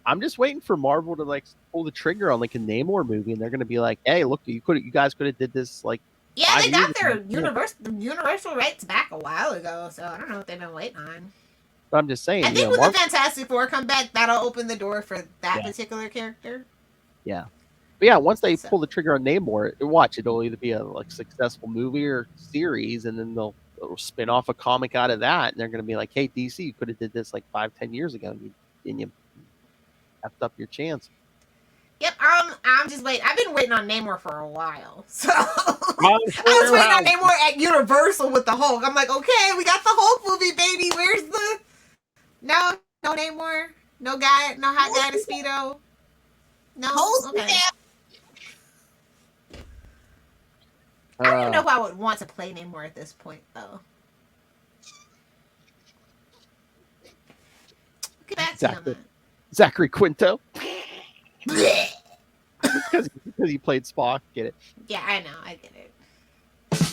I'm just waiting for Marvel to like pull the trigger on like a Namor movie, and they're gonna be like, "Hey, look, you guys could have did this like." yeah, they got 5 their years ago. universal rights back a while ago, so I don't know what they've been waiting on. But I'm just saying, I you think know, when Marvel, the Fantastic Four come back, that'll open the door for that particular character. yeah. But yeah, once they So- pull the trigger on Namor, watch it'll either be a like successful movie or series, and then they'll spin off a comic out of that, and they're gonna be like, "Hey, DC, you could have did this like 5-10 years ago, and you effed up your chance." Yep, I'm just waiting. I've been waiting on Namor for a while, so I was waiting on Namor at Universal with the Hulk. I'm like, okay, we got the Hulk movie, baby. Where's the no Namor, no hot guy in a speedo, no. Okay. I don't even know if I would want to play Namor at this point, though. Get back to you on that. Zachary Quinto. Because he played Spock. Get it? Yeah, I know. I get it.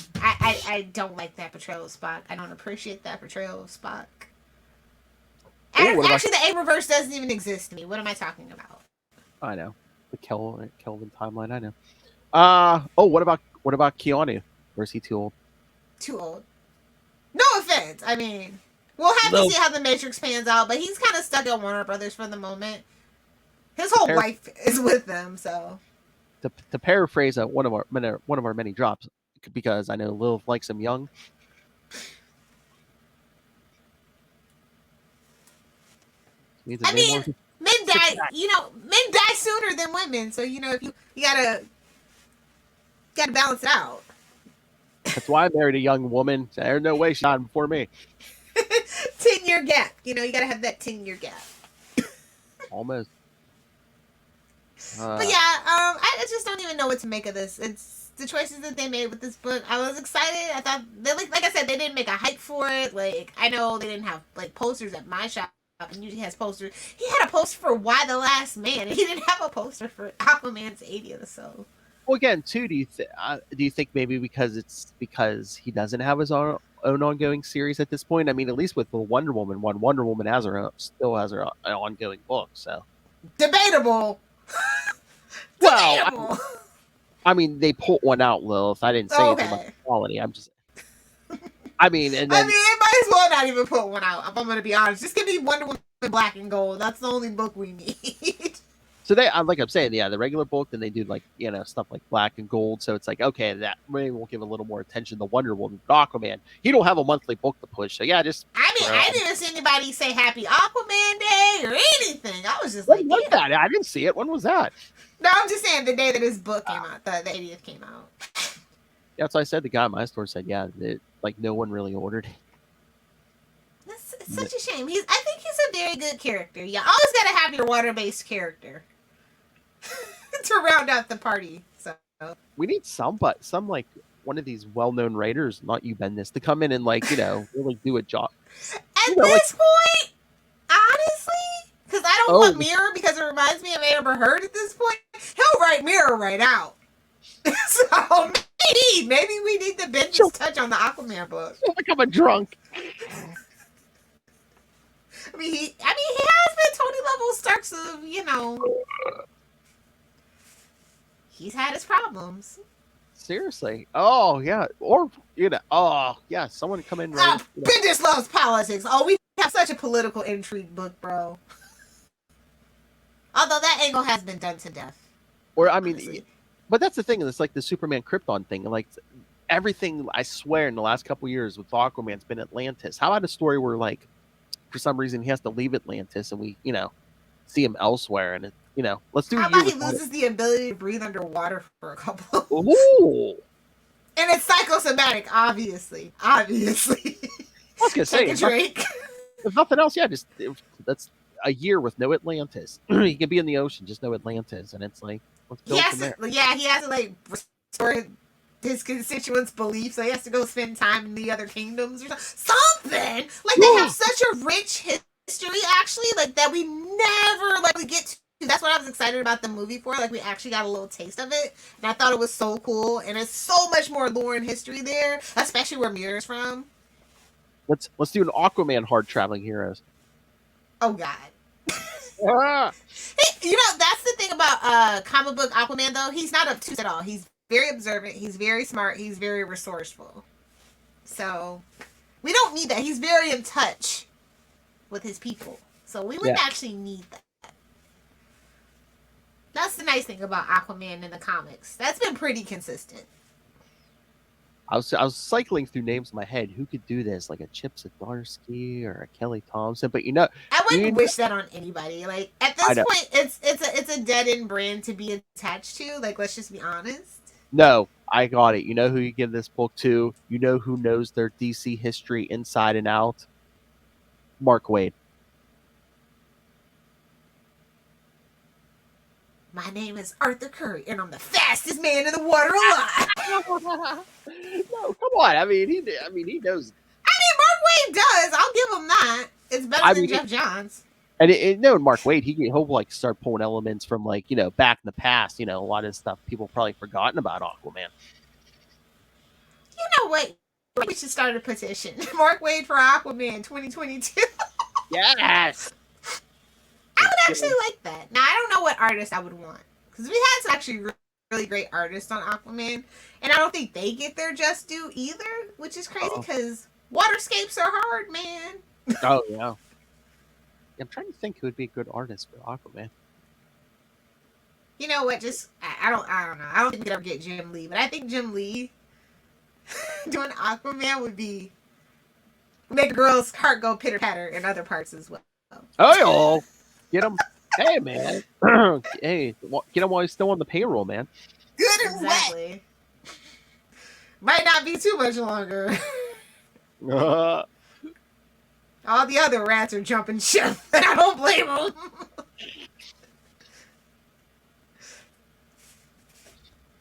I don't like that portrayal of Spock. I don't appreciate that portrayal of Spock. Ooh, Actually, the A-Reverse doesn't even exist to me. What am I talking about? I know the Kelvin timeline. I know. What about Keanu? Or is he too old? Too old. No offense. I mean, we'll have to see how the Matrix pans out, but he's kind of stuck at Warner Brothers for the moment. His whole life is with them, so. To paraphrase one of our many drops, because I know Lil likes him young. I mean, men die sooner than women, so if you gotta balance it out. That's why I married a young woman. There's no way she died before me. 10-year gap. You gotta have that 10-year gap. Almost. But yeah, I just don't even know what to make of this. It's the choices that they made with this book. I was excited. I thought like I said, they didn't make a hype for it. Like, I know they didn't have like posters at my shop, and usually has posters. He had a poster for Why the Last Man, and he didn't have a poster for Aquaman's 80th. So. Well, again, too, do you think maybe because he doesn't have his own ongoing series at this point? I mean, at least with the Wonder Woman one, Wonder Woman still has her ongoing book. So debatable. Well, I mean, they pulled one out, Lilith. I didn't say it's about quality. I'm just. I mean, it might as well not even put one out. If I'm going to be honest, just give me Wonder Woman Black and Gold. That's the only book we need. So they, like I'm saying, yeah, the regular book, then they do like stuff like Black and Gold. So it's like, okay, that maybe we'll give a little more attention to Wonder Woman, but Aquaman, he don't have a monthly book to push. So yeah, just. I mean, I didn't even see anybody say Happy Aquaman Day or anything. I was just when was that? I didn't see it. When was that? No, I'm just saying the day that his book came out, the 80th came out. Yeah, so I said the guy at my store said, yeah, like no one really ordered. It's such a shame. I think he's a very good character. You always got to have your water-based character to round out the party. So we need some like one of these well-known writers, not you, Bendis, to come in and like really do a job. At this point, honestly. Because I don't want Mirror because it reminds me of Amber Heard at this point. He'll write Mirror right out. So maybe we need to Bendis touch on the Aquaman book. He'll become a drunk. I mean, he has been Tony level Starks of, he's had his problems. Seriously. Oh, yeah. Or, someone come in. Bendis loves politics. Oh, we have such a political intrigue book, bro. Although that angle has been done to death. Or I mean, honestly. but that's the thing. It's like the Superman Krypton thing. Like everything, I swear, in the last couple of years with Aquaman's been Atlantis. How about a story where, like, for some reason he has to leave Atlantis, and we, see him elsewhere, and let's do. How a year about he without loses the ability to breathe underwater for a couple? it. Ooh. And it's psychosomatic, obviously. Obviously. I was gonna say, Like a Drake. if nothing else, yeah, that's a year with no Atlantis. He can be in the ocean, just no Atlantis, and it's like, let's He build has from to, there. yeah, he has to like restore his constituents' beliefs. So he has to go spend time in the other kingdoms or something. Like they have such a rich history, actually, like that we never like we get to. That's what I was excited about the movie for. Like we actually got a little taste of it, and I thought it was so cool. And it's so much more lore and history there, especially where Mirror's from. Let's do an Aquaman hard traveling heroes. Oh God. Ah! Hey, that's the thing about comic book Aquaman, though. He's not obtuse at all. He's very observant. He's very smart. He's very resourceful. So we don't need that. He's very in touch with his people. So we wouldn't actually need that. That's the nice thing about Aquaman in the comics. That's been pretty consistent. I was cycling through names in my head. Who could do this? Like a Chip Zdarsky or a Kelly Thompson? But I wouldn't wish that on anybody. Like at this point, it's a dead end brand to be attached to. Like let's just be honest. No, I got it. You know who you give this book to? You know who knows their DC history inside and out? Mark Waid. My name is Arthur Curry, and I'm the fastest man in the water alive. No, come on. I mean, he knows. Mark Waid does. I'll give him that. It's better than Jeff Johns. And Mark Waid, he'll like start pulling elements from like back in the past. A lot of stuff people probably forgotten about Aquaman. You know what? We should start a petition. Mark Waid for Aquaman 2022. Yes. I would actually like that. Now, I don't know what artist I would want. Because we had some actually really great artists on Aquaman. And I don't think they get their just due either. Which is crazy because waterscapes are hard, man. Oh, yeah. I'm trying to think who would be a good artist for Aquaman. You know what? Just, I don't know. I don't think we'd ever get Jim Lee. But I think Jim Lee doing Aquaman would make a girl's heart go pitter-patter in other parts as well. Oh, get him. Hey, man. Hey, get him while he's still on the payroll, man. Good and wet. Might not be too much longer. All the other rats are jumping ship, and I don't blame them.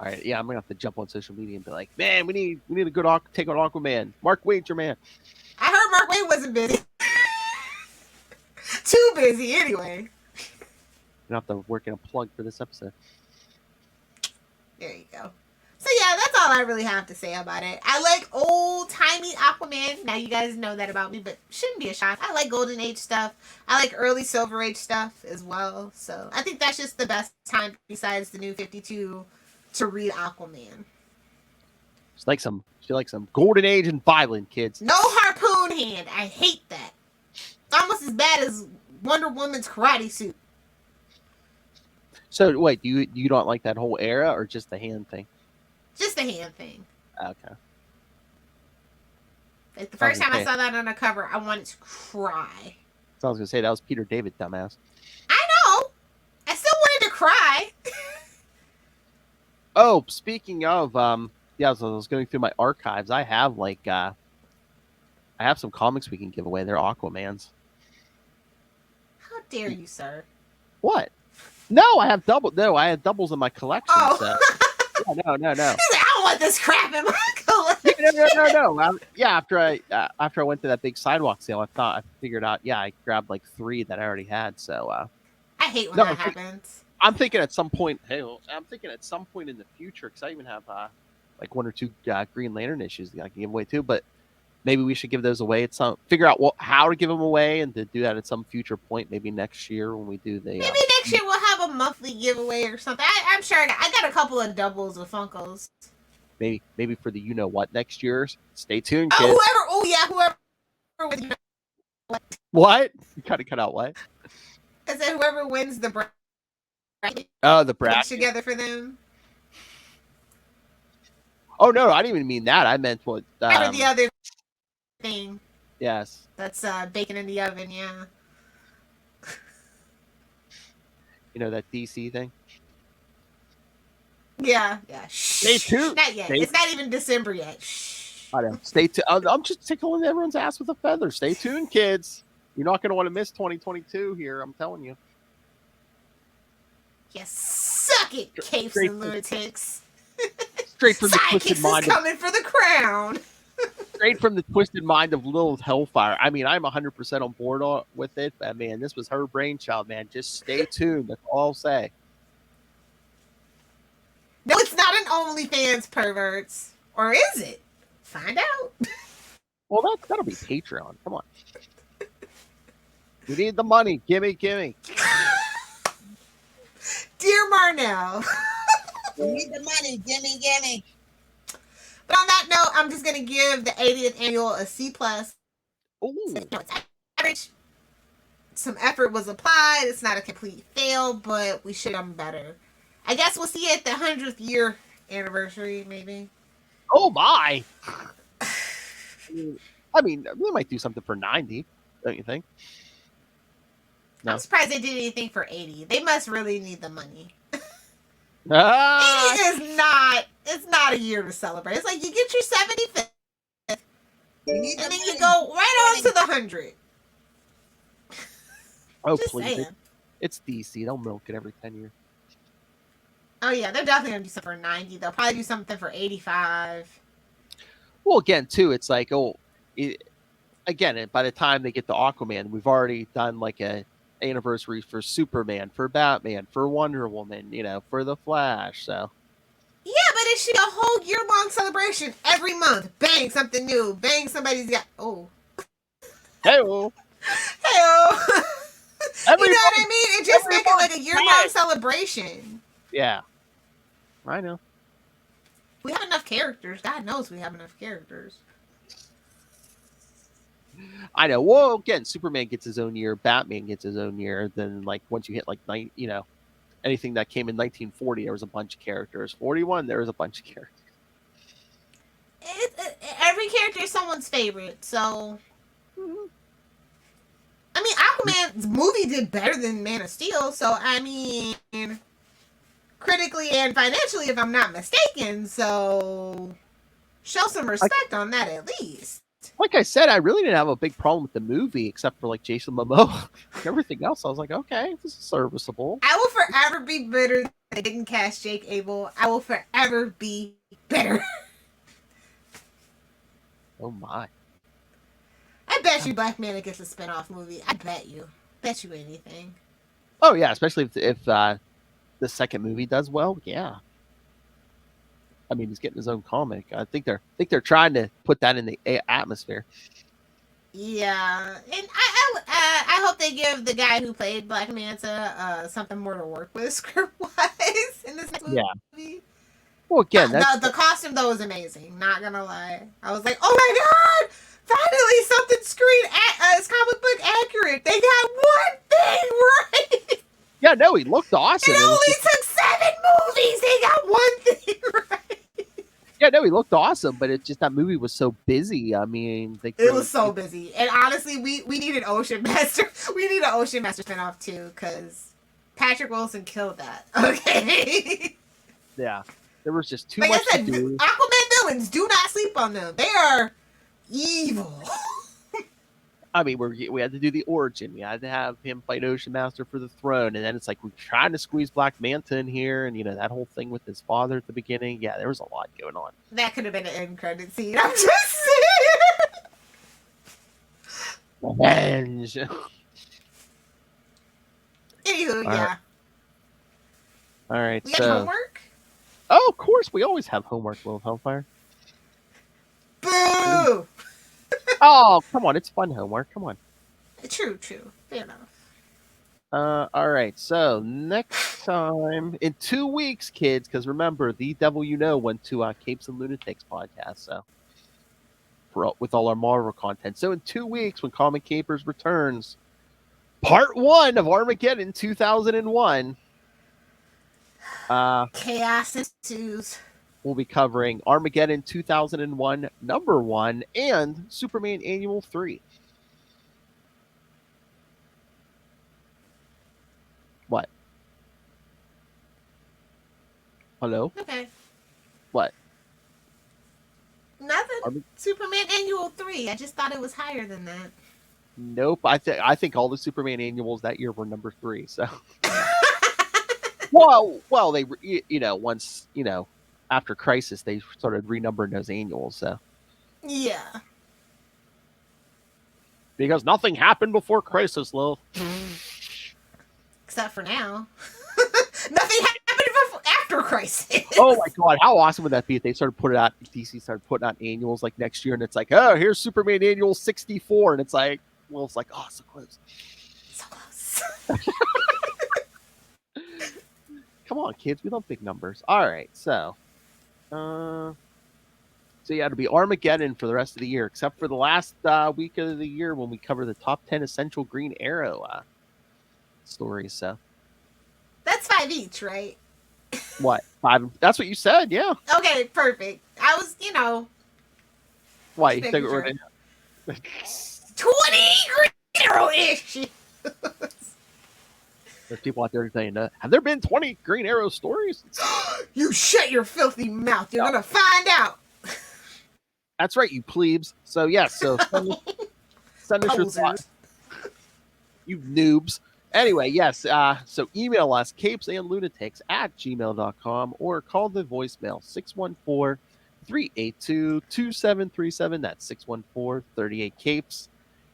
All right, yeah, I'm gonna have to jump on social media and be like, man, we need a good take on Aquaman. Mark Waid's your man. I heard Mark Waid wasn't busy. Too busy, anyway. You have to work in a plug for this episode. There you go. So yeah, that's all I really have to say about it. I like old-timey Aquaman. Now you guys know that about me, but shouldn't be a shock. I like Golden Age stuff. I like early Silver Age stuff as well. So I think that's just the best time besides the New 52 to read Aquaman. She likes some Golden Age and violent kids. No harpoon hand. I hate that. It's almost as bad as Wonder Woman's karate suit. So wait, you don't like that whole era or just the hand thing? Just the hand thing. Okay. Like the first time I saw that on a cover, I wanted to cry. So I was gonna say that was Peter David, dumbass. I know. I still wanted to cry. Oh, speaking of, yeah, as I was going through my archives, I have I have some comics we can give away. They're Aquamans. How dare you, sir? What? No, I have doubles in my collection. Oh. So. Yeah, no. He's like, I don't want this crap in my collection. No. Yeah, after I went to that big sidewalk sale, I figured out. Yeah, I grabbed like 3 that I already had. So I hate when that happens. I'm thinking at some point. Hey, I'm thinking at some point in the future, because I even have like 1 or 2 Green Lantern issues that I can give away too. But maybe we should give those away at some. Figure out how to give them away, and to do that at some future point. Maybe next year when we do the. Maybe next year we'll have a monthly giveaway or something. I'm sure I got a couple of doubles of Funkos. Maybe for the what next year. Stay tuned, kids. Whoever. What? You kind of cut out what? I said whoever wins the right? Oh, the Put bracket. together for them. Oh no, I didn't even mean that. I meant what? Or the other thing Yes. that's baking in the oven. Yeah. You know that DC thing. Yeah. Stay tuned. Not yet. It's not even December yet. Shh. I know. Stay tuned. I'm just tickling everyone's ass with a feather. Stay tuned, kids. You're not going to want to miss 2022 here. I'm telling you. Yes, suck it, capes and lunatics. Straight from the twisted Sidekicks mind. is coming for the crown. Straight from the twisted mind of Lilith Hellfire. I mean, I'm 100% on board with it, but man, this was her brainchild, man. Just stay tuned. That's all I'll say. No, it's not an OnlyFans, perverts. Or is it? Find out. Well, that'll be Patreon. Come on. We need the money. Gimme. Dear Marnell. We need the money. Gimme. But on that note, I'm just going to give the 80th annual a C+. Ooh. It's average. Some effort was applied. It's not a complete fail, but we should have done better. I guess we'll see it at the 100th year anniversary, maybe. Oh, my. I mean, we might do something for 90, don't you think? No. I'm surprised they did anything for 80. They must really need the money. 80 is not a year to celebrate. It's like you get your 75th, and then you go right on to the 100. Oh, Just please. saying. It's DC. They'll milk it every 10 years. Oh, yeah, they're definitely going to do something for 90. They'll probably do something for 85. Well, again, too, it's like, again, by the time they get to Aquaman, we've already done like a anniversary for Superman, for Batman, for Wonder Woman, for the Flash. So yeah, but it should be a whole year-long celebration every month. Bang, something new. Bang, somebody's got hey-o. Hey-o. You know what I mean? It just make it like a year-long celebration. Yeah, I know. We have enough characters. God knows we have enough characters. I know. Well, again, Superman gets his own year. Batman gets his own year. Then, like, once you hit like anything that came in 1940, there was a bunch of characters. 41, there was a bunch of characters. Every character is someone's favorite. So, I mean, Aquaman's movie did better than Man of Steel. So, I mean, critically and financially, if I'm not mistaken. So, show some respect on that at least. Like I said, I really didn't have a big problem with the movie, except for like Jason Momoa. Everything else, I was like, okay, this is serviceable. I will forever be bitter that they didn't cast Jake Abel. I will forever be bitter. Oh my! I bet you Black Manta gets a spinoff movie. I bet you anything. Oh yeah, especially if the second movie does well. Yeah. I mean, he's getting his own comic. I think they're trying to put that in the atmosphere. Yeah, and I hope they give the guy who played Black Manta something more to work with script wise in this next movie. Yeah. Well, again, the costume though was amazing. Not gonna lie, I was like, oh my god, finally something is comic book accurate. They got one thing right. Yeah, no, he looked awesome. It only took 7 movies. They got one thing right. Yeah, no, he looked awesome, but it just that movie was so busy. I mean, it was so busy, and honestly, we need an Ocean Master. We need an Ocean Master spinoff too, because Patrick Wilson killed that. Okay. Yeah, there was just too like much I said, to do. Aquaman Villains, do not sleep on them. They are evil. I mean, we had to do the origin. We had to have him fight Ocean Master for the throne, and then it's like we're trying to squeeze Black Manta in here, and that whole thing with his father at the beginning. Yeah, there was a lot going on. That could have been an end credit scene. I'm just saying. Revenge. Anywho, yeah. All right. We had homework. Oh, of course, we always have homework, Little Hellfire. Boo! Oh, come on, it's fun homework. Come on. True. Fair enough. All right. So next time in 2 weeks, kids, because remember, The Devil You Know went to Capes and Lunatics podcast. So with all our Marvel content. So in 2 weeks, when Comic Capers returns, part 1 of Armageddon 2001. Chaos ensues. We'll be covering Armageddon 2001 #1 and Superman Annual 3. What? Hello? Okay. What? Nothing. Superman Annual 3. I just thought it was higher than that. Nope. I think all the Superman annuals that year were #3. So, well, they once after Crisis they started renumbering those annuals. So Yeah. because nothing happened before Crisis, Lil. Except for now. Nothing happened after Crisis. Oh my god, how awesome would that be if they started putting out DC started putting out annuals like next year, and it's like, oh, here's Superman Annual 64, and it's like, well, it's like, oh, so close. So close. Come on, kids, we love big numbers. All right, so yeah, it'll be Armageddon for the rest of the year, except for the last week of the year when we cover the top 10 essential Green Arrow stories. So That's 5 each, right? what? 5? That's what you said, yeah. Okay, perfect. I was, Why? You Just think making we're sure. 20 Green Arrow issues. There's people out there saying, have there been 20 Green Arrow stories? You shut your filthy mouth. You're going to find out. That's right, you plebes. So, yes, send us your Posers. thoughts. You noobs. Anyway, yes, so email us, capesandlunatics@gmail.com, or call the voicemail, 614-382-2737. That's 614-38-CAPES.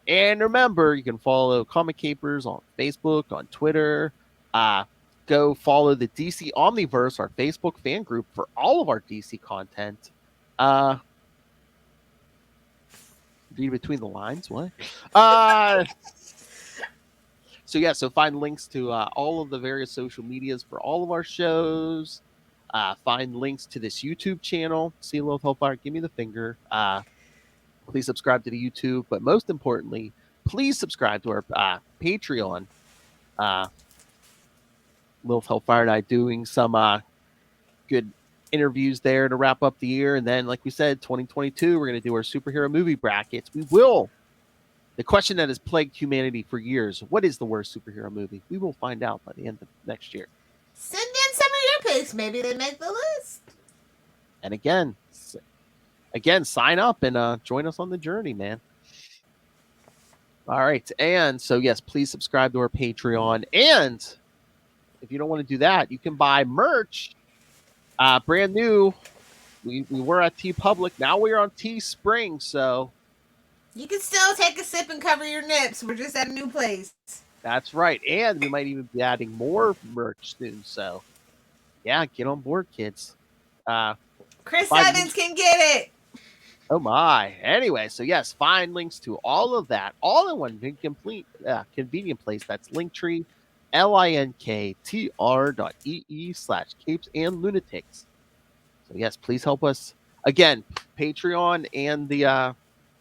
And remember, you can follow Comic Capers on Facebook, on Twitter. Go follow the DC Omniverse, our Facebook fan group, for all of our DC content. Read between the lines, what? So find links to all of the various social medias for all of our shows. Find links to this YouTube channel. See Lil Hellfire, give me the finger. Please subscribe to the YouTube, but most importantly, please subscribe to our Patreon. Lil Hellfire and I doing some good interviews there to wrap up the year, and then, like we said, 2022, we're going to do our superhero movie brackets. We will. The question that has plagued humanity for years: what is the worst superhero movie? We will find out by the end of next year. Send in some of your picks. Maybe they make the list. And again, sign up and join us on the journey, man. All right. And so, yes, please subscribe to our Patreon. And if you don't want to do that, you can buy merch. Brand new. We were at TeePublic. Now we're on Teespring. So You can still take a sip and cover your nips. We're just at a new place. that's right. And we might even be adding more merch soon. So, yeah, get on board, kids. Chris Evans can get it. Oh my. Anyway, so yes, find links to all of that all in one big complete convenient place. That's Linktree, linktr.ee/capesandlunatics. So yes, please help us. Again, Patreon and the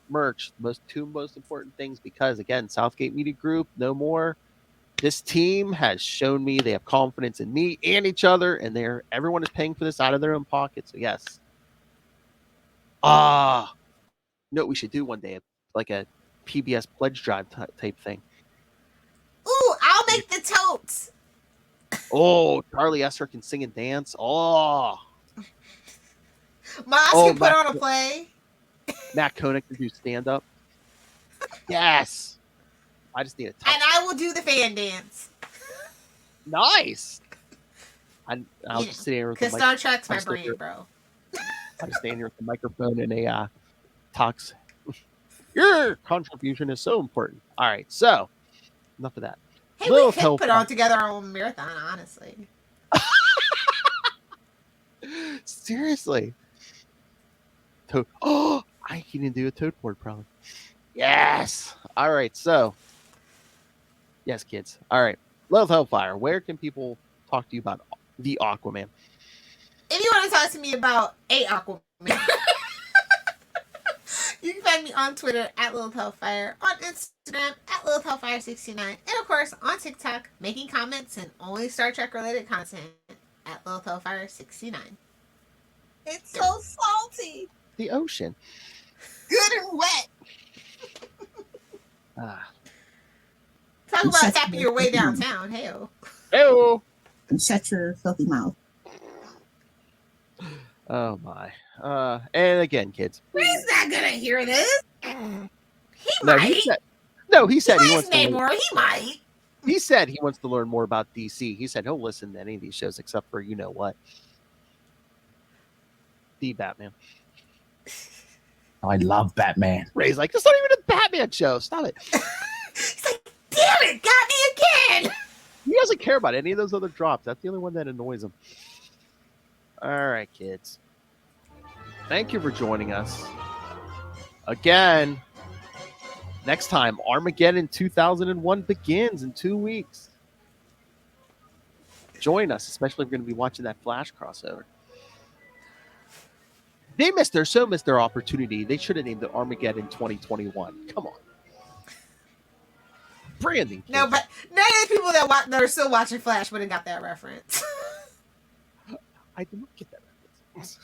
merch, two most important things, because again, Southgate Media Group, no more. This team has shown me they have confidence in me and each other, and everyone is paying for this out of their own pocket. So yes. You know what we should do one day? Like a PBS pledge drive type thing. Ooh, I'll make the totes. Oh, Charlie Esser can sing and dance. Oh, Moss can put on a play. Matt Koenig can do stand up. Yes. I just need a touch. And I will do the fan dance. Nice. I'll just sit here with the Because Star Trek's my brain, bro. I just stand here with the microphone and a talks. Your contribution is so important. All right, so enough of that. Hey, we could put on together our own marathon, honestly. Seriously. Toad. Oh, I can do a toad board probably. Yes. All right, so yes, kids. All right, Love Hellfire. Where can people talk to you about the Aquaman? If you want to talk to me about a Aquaman, you can find me on Twitter at Lilith Hellfire, on Instagram at Lilith Hellfire69, and of course on TikTok, making comments and only Star Trek related content at LilThofire69. It's so salty. The ocean. Good and wet. Ah. Talk about tapping your way downtown. Hell. Hey-o. And shut your filthy mouth. Oh my. And again, kids. He's not gonna hear this. He No, might. he said he wants to learn, Namor, he might. he said he wants to learn more about DC. He said he'll listen to any of these shows except for you know what. The Batman. I love Batman. Ray's like, it's not even a Batman show. Stop it. He's like, damn it, got me again. He doesn't care about any of those other drops. That's the only one that annoys him. All right, kids. Thank you for joining us. Again, next time, Armageddon 2001 begins in 2 weeks. Join us, especially if we're going to be watching that Flash crossover. They missed their opportunity. They should have named it Armageddon 2021. Come on. Branding. No, but none of the people that are still watching Flash would have got that reference. I didn't get that reference.